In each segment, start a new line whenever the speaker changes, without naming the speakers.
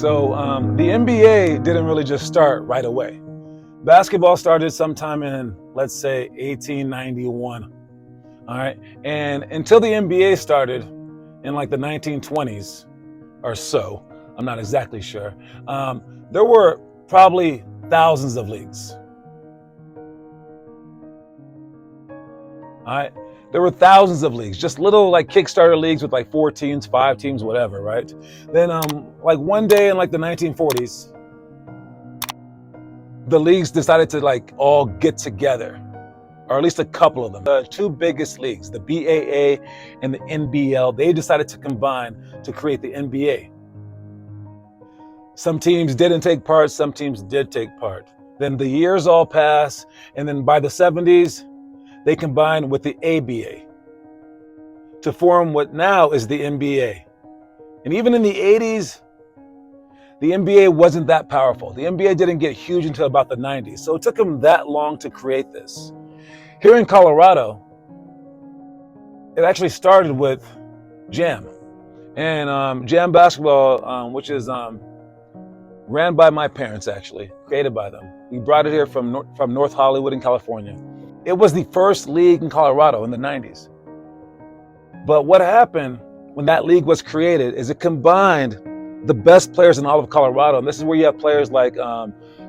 The NBA didn't really just start right away. Basketball started sometime in, let's say, 1891. All right. And until the NBA started in like the 1920s or so, I'm not exactly sure, there were probably thousands of leagues. All right. There were thousands of leagues, just little like Kickstarter leagues with like 4 teams, 5 teams, whatever, right? Then like one day in like the 1940s, the leagues decided to like all get together, or at least a couple of them. The 2 biggest leagues, the BAA and the NBL, they decided to combine to create the NBA. Some teams didn't take part, some teams did take part. Then the years all pass, and then by the 70s, they combined with the ABA to form what now is the NBA. And even in the 80s, the NBA wasn't that powerful. The NBA didn't get huge until about the 90s. So it took them that long to create this. Here in Colorado, it actually started with Jam. And Jam Basketball, which is ran by my parents actually, created by them. We brought it here from North Hollywood in California. It was the first league in Colorado in the 90s. But what happened when that league was created is it combined the best players in all of Colorado. And this is where you have players like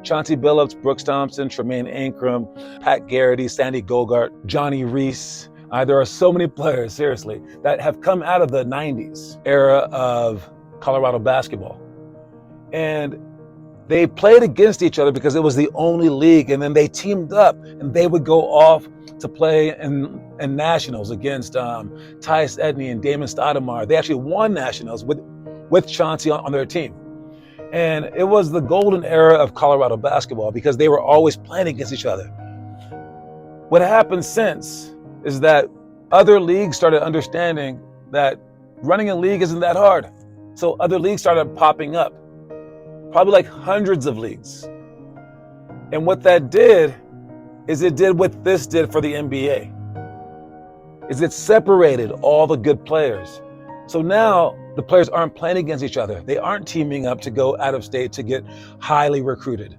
Chauncey Billups, Brooks Thompson, Tremaine Ancrum, Pat Garrity, Sandy Gogart, Johnny Reese. There are so many players, seriously, that have come out of the 90s era of Colorado basketball. And they played against each other because it was the only league, and then they teamed up and they would go off to play in nationals against Tyus Edney and Damon Stoudemire. They actually won nationals with Chauncey on their team. And it was the golden era of Colorado basketball because they were always playing against each other. What happened since is that other leagues started understanding that running a league isn't that hard. So other leagues started popping up. Probably like hundreds of leagues. And what that did is it did what this did for the NBA. Is it separated all the good players. So now the players aren't playing against each other. They aren't teaming up to go out of state to get highly recruited.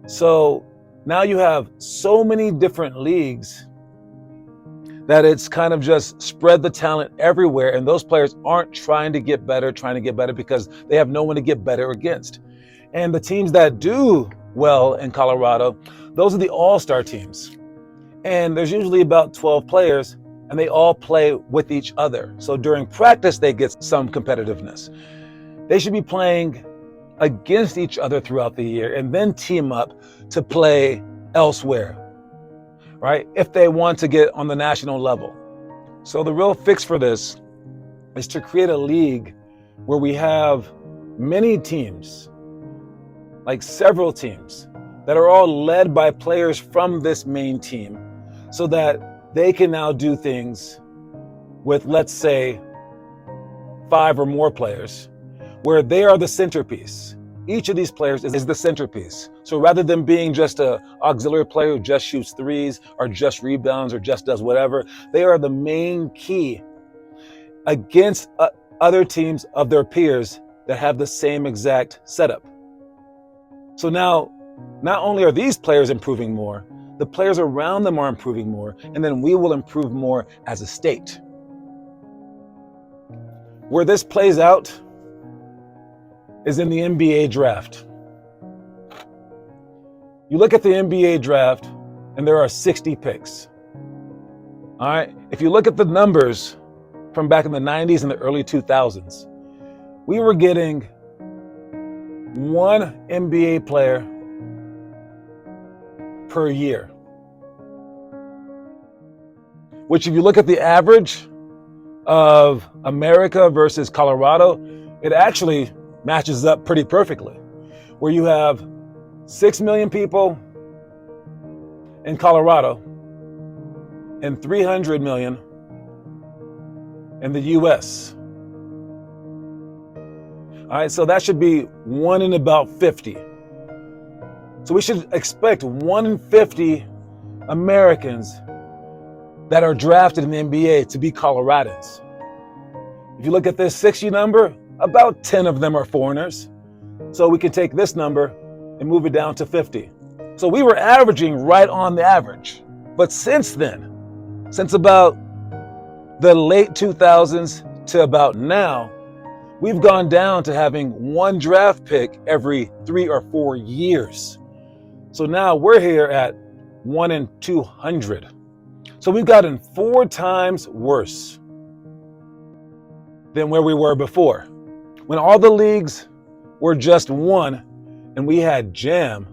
So now you have so many different leagues that it's kind of just spread the talent everywhere, and those players aren't trying to get better because they have no one to get better against. And the teams that do well in Colorado, those are the all-star teams. And there's usually about 12 players, and they all play with each other. So during practice, they get some competitiveness. They should be playing against each other throughout the year and then team up to play elsewhere, right? If they want to get on the national level. So the real fix for this is to create a league where we have many teams, like several teams, that are all led by players from this main team so that they can now do things with, let's say, 5 or more players, where they are the centerpiece. Each of these players is the centerpiece. So rather than being just an auxiliary player who just shoots threes or just rebounds or just does whatever, they are the main key against other teams of their peers that have the same exact setup. So now, not only are these players improving more, the players around them are improving more, and then we will improve more as a state. Where this plays out is in the NBA draft. You look at the NBA draft, and there are 60 picks. All right? If you look at the numbers from back in the 90s and the early 2000s, we were getting 1 NBA player per year. Which, if you look at the average of America versus Colorado, it actually matches up pretty perfectly, where you have 6 million people in Colorado and 300 million in the US. All right, so that should be 1 in about 50. So we should expect 1 in 50 Americans that are drafted in the NBA to be Coloradans. If you look at this 60 number, about 10 of them are foreigners. So we can take this number and move it down to 50. So we were averaging right on the average. But since then, since about the late 2000s to about now, we've gone down to having one draft pick every 3 or 4 years. So now we're here at 1 in 200. So we've gotten 4 times worse than where we were before. When all the leagues were just one and we had jam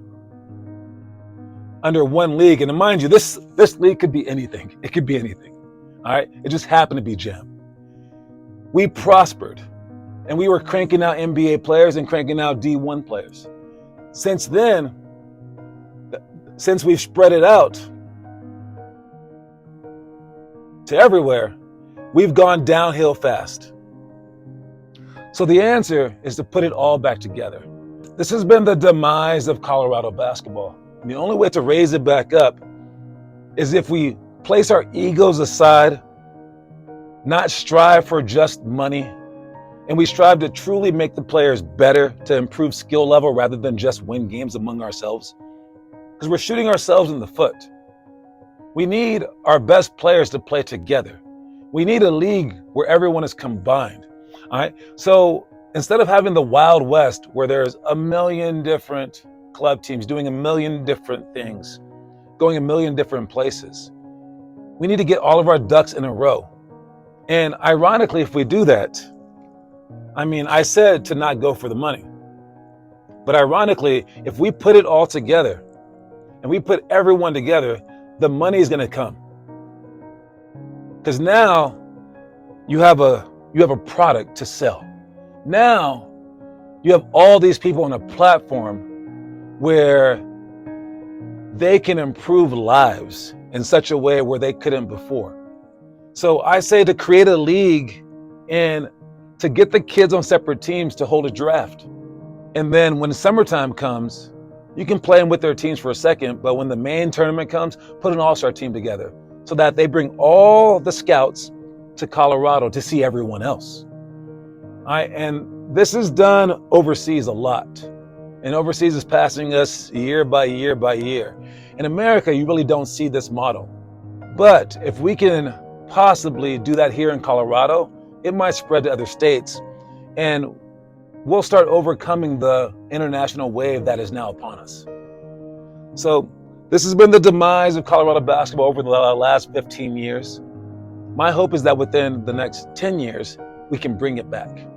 under one league. And mind you, this league could be anything. It could be anything. All right. It just happened to be jam. We prospered and we were cranking out NBA players and cranking out D1 players. Since then, since we've spread it out to everywhere, we've gone downhill fast. So the answer is to put it all back together. This has been the demise of Colorado basketball. And the only way to raise it back up is if we place our egos aside, not strive for just money, and we strive to truly make the players better, to improve skill level rather than just win games among ourselves. Because we're shooting ourselves in the foot. We need our best players to play together. We need a league where everyone is combined. All right. So instead of having the Wild West where there's a million different club teams doing a million different things, going a million different places, we need to get all of our ducks in a row. And ironically, if we do that, I said to not go for the money. But ironically, if we put it all together and we put everyone together, the money is going to come. Because now you have a product to sell. Now you have all these people on a platform where they can improve lives in such a way where they couldn't before. So I say to create a league and to get the kids on separate teams to hold a draft. And then when summertime comes, you can play them with their teams for a second, but when the main tournament comes, put an all-star team together so that they bring all the scouts to Colorado to see everyone else. And this is done overseas a lot. And overseas is passing us year by year by year. In America, you really don't see this model. But if we can possibly do that here in Colorado, it might spread to other states. And we'll start overcoming the international wave that is now upon us. So this has been the demise of Colorado basketball over the last 15 years. My hope is that within the next 10 years, we can bring it back.